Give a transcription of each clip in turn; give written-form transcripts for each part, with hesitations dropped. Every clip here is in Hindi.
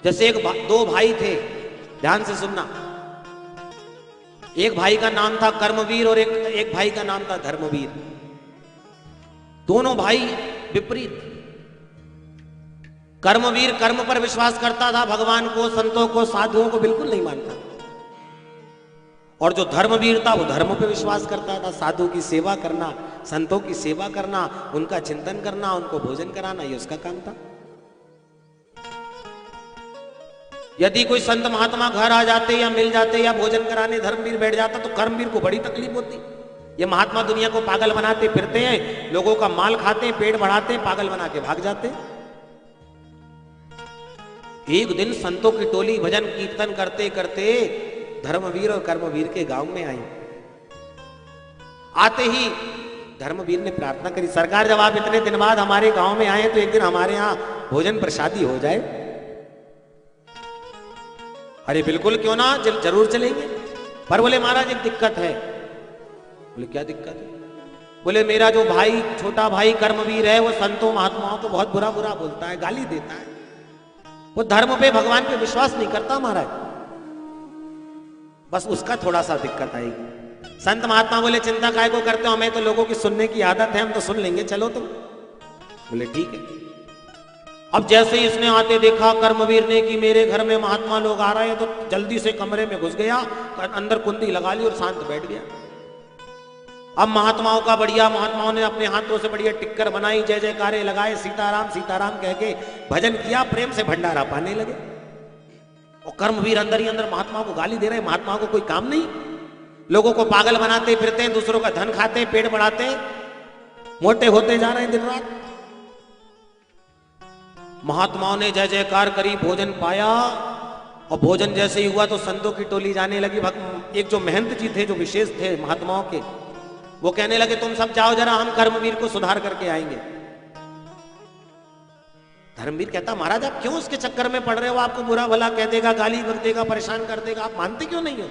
जैसे दो भाई थे, ध्यान से सुनना। एक भाई का नाम था कर्मवीर और एक भाई का नाम था धर्मवीर। दोनों भाई विपरीत। कर्मवीर कर्म पर विश्वास करता था, भगवान को, संतों को, साधुओं को बिल्कुल नहीं मानता। और जो धर्मवीर था वो धर्म पे विश्वास करता था, साधु की सेवा करना, संतों की सेवा करना, उनका चिंतन करना, उनको भोजन कराना, ये उसका काम था। यदि कोई संत महात्मा घर आ जाते या मिल जाते या भोजन कराने धर्मवीर बैठ जाता तो कर्मवीर को बड़ी तकलीफ होती। ये महात्मा दुनिया को पागल बनाते फिरते हैं, लोगों का माल खाते हैं, पेट बढ़ाते हैं, पागल बना के भाग जाते हैं। एक दिन संतों की टोली भजन कीर्तन करते करते धर्मवीर और कर्मवीर के गांव में आई। आते ही धर्मवीर ने प्रार्थना करी, सरकार जब आप इतने दिन बाद हमारे गांव में आए तो एक दिन हमारे यहां भोजन प्रसादी हो जाए। अरे बिल्कुल, क्यों ना, जरूर चलेंगे। पर बोले महाराज एक दिक्कत है। बोले क्या दिक्कत है? बोले मेरा जो भाई, छोटा भाई कर्मवीर है, वो संतों महात्माओं को बहुत बुरा बुरा बोलता है, गाली देता है। वो धर्म पे, भगवान पे विश्वास नहीं करता महाराज। बस उसका थोड़ा सा दिक्कत आएगी। संत महात्मा बोले चिंता काय को करते हो, हमें तो लोगों की सुनने की आदत है, हम तो सुन लेंगे, चलो तुम। बोले ठीक है। अब जैसे ही इसने आते देखा कर्मवीर ने कि मेरे घर में महात्मा लोग आ रहे हैं, तो जल्दी से कमरे में घुस गया, अंदर कुंडी लगा ली और शांत बैठ गया। अब महात्माओं का बढ़िया, महात्माओं ने अपने हाथों से बढ़िया टिक्कर बनाई, जय जयकारे लगाए, सीताराम सीताराम कह के भजन किया, प्रेम से भंडारा पाने लगे। और कर्मवीर अंदर ही अंदर महात्मा को गाली दे रहे। महात्मा को कोई काम नहीं, लोगों को पागल बनाते फिरते हैं, दूसरों का धन खाते, पेट बढ़ाते, मोटे होते जा रहे हैं दिन रात। महात्माओं ने जय जयकार करी, भोजन पाया। और भोजन जैसे ही हुआ तो संतों की टोली जाने लगी। एक जो महंत जी थे, जो विशेष थे महात्माओं के, वो कहने लगे तुम सब जाओ जरा, हम कर्मवीर को सुधार करके आएंगे। धर्मवीर कहता महाराज आप क्यों उसके चक्कर में पड़ रहे हो, आपको बुरा भला कह देगा, गाली कर देगा, परेशान कर देगा, आप मानते क्यों नहीं हो?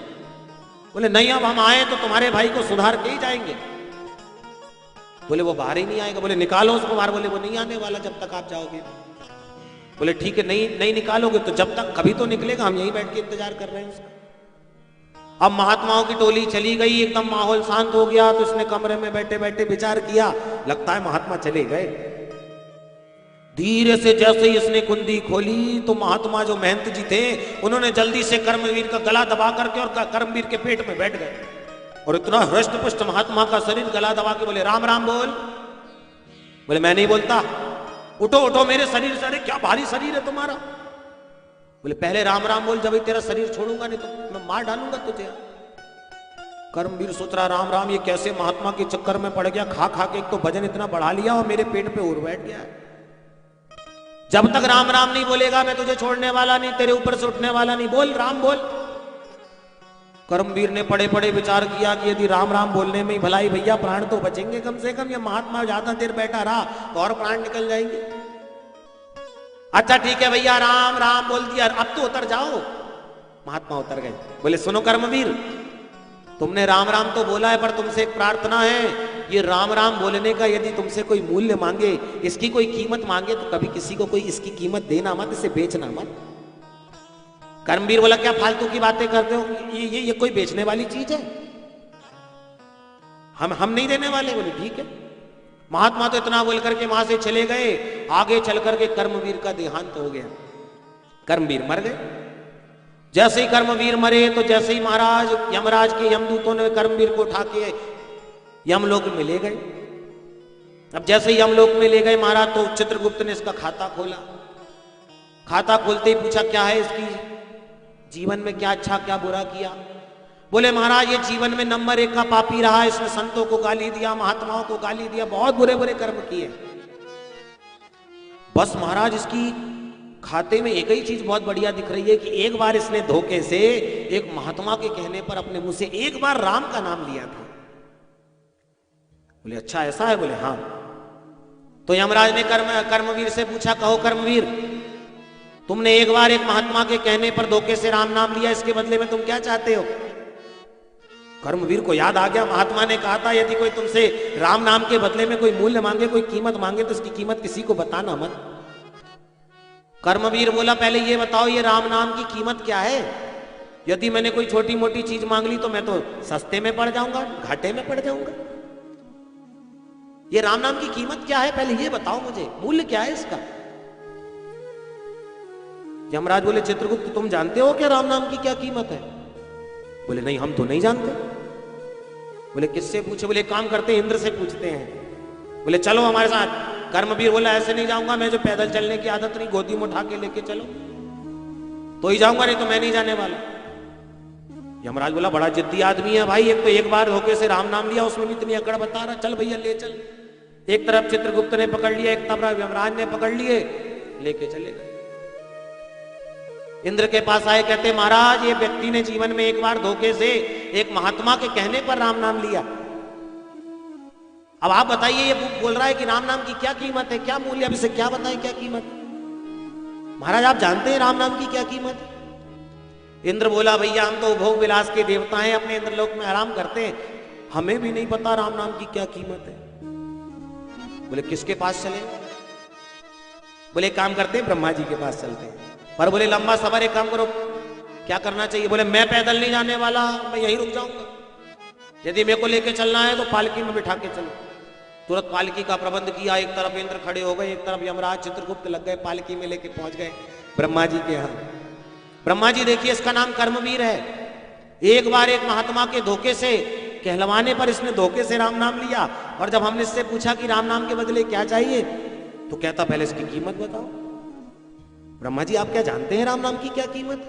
बोले नहीं, अब हम आए तो तुम्हारे भाई को सुधार के ही जाएंगे। बोले वो बाहर ही नहीं आएगा। बोले निकालो उसको बाहर। बोले वो नहीं आने वाला जब तक आप जाओगे। बोले ठीक है, नहीं निकालोगे तो जब तक, कभी तो निकलेगा, हम यहीं बैठ के इंतजार कर रहे हैं उसका। अब महात्माओं की टोली चली गई, एकदम माहौल शांत हो गया। तो इसने कमरे में बैठे बैठे विचार किया, लगता है महात्मा चले गए। धीरे से जैसे ही इसने कुंडी खोली तो महात्मा जो महंत जी थे, उन्होंने जल्दी से कर्मवीर का गला दबा करके और कर्मवीर के पेट में बैठ गए। और इतना हृष्ट पुष्ट महात्मा का शरीर, गला दबा के बोले राम राम बोल। बोले मैं नहीं बोलता। उठो उठो मेरे शरीर से, अरे क्या भारी शरीर है तुम्हारा। बोले पहले राम राम बोल, जब तेरा शरीर छोड़ूंगा नहीं तो मैं मार डालूंगा तुझे। कर्मवीर सोच रहा राम राम, ये कैसे महात्मा के चक्कर में पड़ गया, खा खा के एक तो वजन इतना बढ़ा लिया और मेरे पेट पे उड़ बैठ गया। जब तक राम राम नहीं बोलेगा मैं तुझे छोड़ने वाला नहीं, तेरे ऊपर से उठने वाला नहीं, बोल राम बोल। कर्मवीर ने पड़े पड़े विचार किया कि यदि राम राम बोलने में ही भलाई, भैया प्राण तो बचेंगे कम से कम, ये महात्मा ज्यादा देर बैठा रहा तो और प्राण निकल जाएंगे। अच्छा ठीक है भैया, राम राम बोल दिया, अब तो उतर जाओ। महात्मा उतर गए। बोले सुनो कर्मवीर, तुमने राम राम तो बोला है, पर तुमसे एक प्रार्थना है, ये राम राम बोलने का यदि तुमसे कोई मूल्य मांगे, इसकी कोई कीमत मांगे तो कभी किसी को कोई इसकी कीमत देना मत, इसे बेचना मत। कर्मवीर बोला क्या फालतू की बातें करते हो, ये कोई बेचने वाली चीज है, हम नहीं देने वाले। बोले ठीक है। महात्मा तो इतना बोल करके वहां से चले गए। आगे चल करके कर्मवीर का देहांत हो गया, कर्मवीर मर गए। जैसे ही कर्मवीर मरे तो जैसे ही महाराज यमराज के यमदूतों ने कर्मवीर को उठा के यमलोक में ले गए। अब जैसे ही यमलोक में ले गए महाराज, तो चित्रगुप्त ने इसका खाता खोला। खाता खोलते ही पूछा क्या है इसकी जीवन में, क्या अच्छा क्या बुरा किया। बोले महाराज ये जीवन में नंबर 1 का पापी रहा, इसने संतों को गाली दिया, महात्माओं को गाली दिया, बहुत बुरे बुरे कर्म किए। बस महाराज इसकी खाते में एक ही चीज बहुत बढ़िया दिख रही है कि एक बार इसने धोखे से एक महात्मा के कहने पर अपने मुंह से एक बार राम का नाम लिया था। बोले अच्छा ऐसा है। बोले हाँ। तो यमराज ने कर्मवीर से पूछा, कहो कर्मवीर, तुमने एक बार एक महात्मा के कहने पर धोखे से राम नाम लिया, इसके बदले में तुम क्या चाहते हो? कर्मवीर को याद आ गया, महात्मा ने कहा था यदि कोई तुमसे राम नाम के बदले में कोई मूल्य मांगे, कोई कीमत मांगे तो उसकी कीमत किसी को बताना मत। कर्मवीर बोला पहले ये बताओ ये राम नाम की कीमत क्या है? यदि मैंने कोई छोटी मोटी चीज मांग ली तो मैं तो सस्ते में पड़ जाऊंगा, घाटे में पड़ जाऊंगा। ये राम नाम की कीमत क्या है पहले ये बताओ मुझे, मूल्य क्या है इसका? यमराज बोले चित्रगुप्त तुम जानते हो क्या राम नाम की क्या कीमत है? बोले नहीं हम तो नहीं जानते। बोले किससे पूछे? बोले काम करते हैं इंद्र से पूछते हैं। बोले चलो हमारे साथ। कर्मवीर बोला ऐसे नहीं जाऊंगा, मैं जो पैदल चलने की आदत नहीं, गोदी में उठा के लेके चलो तो ही जाऊंगा, नहीं तो मैं नहीं जाने वाला। यमराज बोला बड़ा जिद्दी आदमी है भाई, एक तो एक बार धोखे से राम नाम लिया उसमें भी इतनी अकड़ बता रहा, चल भैया ले चल। एक तरफ चित्रगुप्त ने पकड़ लिया, एक तरफ यमराज ने पकड़ लिए, लेके चले गए। इंद्र के पास आए, कहते महाराज ये व्यक्ति ने जीवन में एक बार धोखे से एक महात्मा के कहने पर राम नाम लिया। अब आप बताइए ये बोल रहा है कि राम नाम की क्या कीमत है, क्या मूल्य, अब इसे क्या बताएं क्या कीमत? महाराज आप जानते हैं राम नाम की क्या कीमत? इंद्र बोला भैया हम तो भोग विलास के देवता हैं, अपने इंद्रलोक में आराम करते हैं, हमें भी नहीं पता राम नाम की क्या कीमत है। बोले किसके पास चले? बोले काम करते हैं ब्रह्मा जी के पास चलते हैं। पर बोले लंबा सफर, एक काम करो क्या करना चाहिए? बोले मैं पैदल नहीं जाने वाला, मैं यहीं रुक जाऊंगा। यदि मेरे को लेके चलना है तो पालकी में बिठा के चलो। तुरंत पालकी का प्रबंध किया, एक तरफ इंद्र खड़े हो गए, एक तरफ यमराज चित्रगुप्त लग गए, पालकी में लेके पहुंच गए ब्रह्मा जी के यहाँ। ब्रह्मा जी देखिए इसका नाम कर्मवीर है, एक बार एक महात्मा के धोखे से कहलवाने पर इसने धोखे से राम नाम लिया, और जब हमने इससे पूछा कि राम नाम के बदले क्या चाहिए तो कहता पहले इसकी कीमत बताओ। ब्रह्मा जी आप क्या जानते हैं राम नाम की क्या कीमत?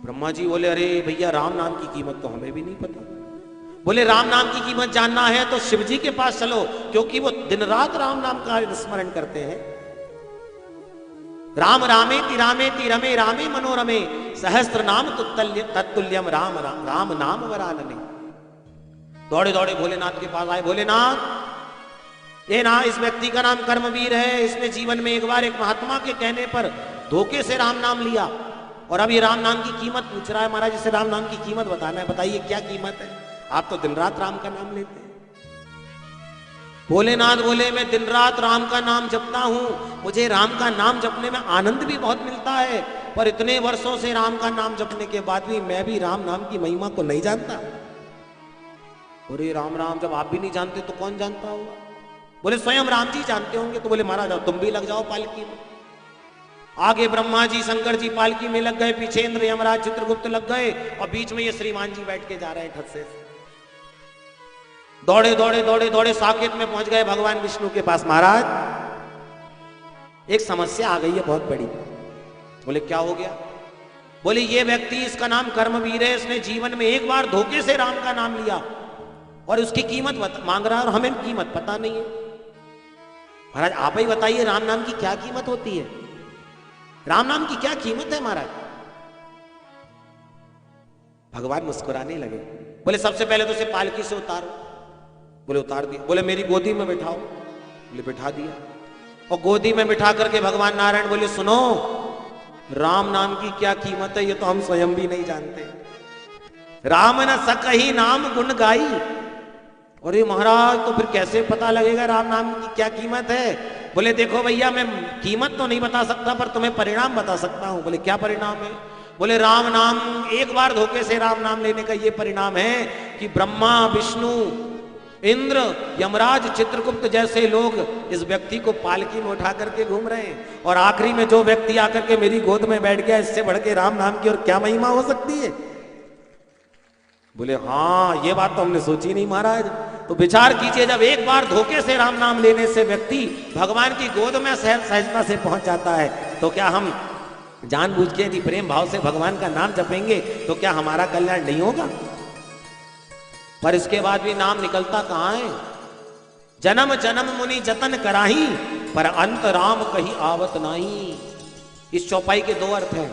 ब्रह्मा जी बोले अरे भैया राम नाम की कीमत तो हमें भी नहीं पता। बोले राम नाम की कीमत जानना है तो शिव जी के पास चलो, क्योंकि वो दिन रात राम नाम का स्मरण करते हैं। राम रामेति रामेति रमे रामे मनोरमे सहस्त्र नाम तत्तुल्यम राम राम राम नाम वरानने। दौड़े दौड़े भोलेनाथ के पास आए, भोलेनाथ ये ना इस व्यक्ति का नाम कर्मवीर है, इसने जीवन में एक बार एक महात्मा के कहने पर धोखे से राम नाम लिया, और अब ये राम नाम की कीमत पूछ रहा है। महाराज इसे राम नाम की कीमत बताना है, बताइए क्या कीमत है? आप तो दिन रात राम का नाम लेते हैं। भोलेनाथ बोले मैं दिन रात राम का नाम जपता हूं, मुझे राम का नाम जपने में आनंद भी बहुत मिलता है, पर इतने वर्षों से राम का नाम जपने के बाद भी मैं भी राम नाम की महिमा को नहीं जानता। अरे राम राम, जब आप भी नहीं जानते तो कौन जानता होगा? बोले स्वयं राम जी जानते होंगे। तो बोले महाराज तुम भी लग जाओ पालकी में। आगे ब्रह्मा जी शंकर जी पालकी में लग गए, पीछे इंद्र यमराज चित्रगुप्त लग गए, और बीच में ये श्रीमान जी बैठ के जा रहे हैं ठस्से से। दौड़े दौड़े दौड़े दौड़े साकेत में पहुंच गए भगवान विष्णु के पास। महाराज एक समस्या आ गई है बहुत बड़ी। बोले क्या हो गया? बोले ये व्यक्ति, इसका नाम कर्मवीर है, इसने जीवन में एक बार धोखे से राम का नाम लिया और उसकी कीमत मांग रहा है, और हमें कीमत पता नहीं है। महाराज आप ही बताइए राम नाम की क्या कीमत होती है? राम नाम की क्या कीमत है महाराज? भगवान मुस्कुराने लगे। बोले सबसे पहले तो उसे पालकी से उतारो। बोले उतार दिया। बोले मेरी गोदी में बिठाओ। बोले बिठा दिया। और गोदी में बिठा करके भगवान नारायण बोले सुनो, राम नाम की क्या कीमत है ये तो हम स्वयं भी नहीं जानते। राम न सकहि नाम गुण गाई। अरे महाराज तो फिर कैसे पता लगेगा राम नाम की क्या कीमत है? बोले देखो भैया मैं कीमत तो नहीं बता सकता, पर तुम्हें परिणाम बता सकता हूं। बोले क्या परिणाम है? बोले राम नाम, एक बार धोखे से राम नाम लेने का ये परिणाम है कि ब्रह्मा विष्णु इंद्र यमराज चित्रगुप्त जैसे लोग इस व्यक्ति को पालकी में उठा करके घूम रहे हैं, और आखिरी में जो व्यक्ति आकर के मेरी गोद में बैठ गया, इससे बढ़ के राम नाम की और क्या महिमा हो सकती है? बोले हाँ ये बात तो हमने सोची नहीं महाराज। तो विचार कीजिए, जब एक बार धोखे से राम नाम लेने से व्यक्ति भगवान की गोद में सहजता से पहुंच जाता है, तो क्या हम जानबूझ के यदि प्रेम भाव से भगवान का नाम जपेंगे तो क्या हमारा कल्याण नहीं होगा? पर इसके बाद भी नाम निकलता कहां है? जन्म जन्म मुनि जतन कराही, पर अंत राम कहीं आवत नाही। इस चौपाई के दो अर्थ हैं।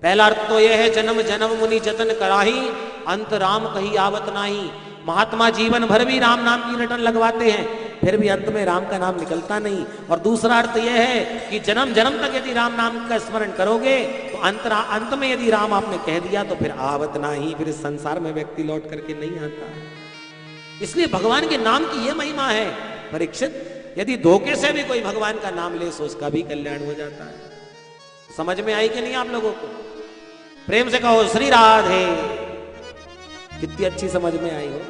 पहला अर्थ तो यह है जन्म जन्म मुनि जतन कराही, अंत राम कहीं आवत नाही। महात्मा जीवन भर भी राम नाम की रटन लगवाते हैं, फिर भी अंत में राम का नाम निकलता नहीं। और दूसरा अर्थ यह है कि जन्म जन्म तक यदि राम नाम का स्मरण करोगे तो अंत में यदि राम आपने कह दिया तो फिर आवत नाही, फिर इस संसार में व्यक्ति लौट करके नहीं आता। इसलिए भगवान के नाम की यह महिमा है परीक्षित। यदि धोखे से भी कोई भगवान का नाम ले, सो उसका भी कल्याण हो जाता है। समझ में आई कि नहीं आप लोगों को? प्रेम से कहो श्री राधे। कितनी अच्छी समझ में आई हो।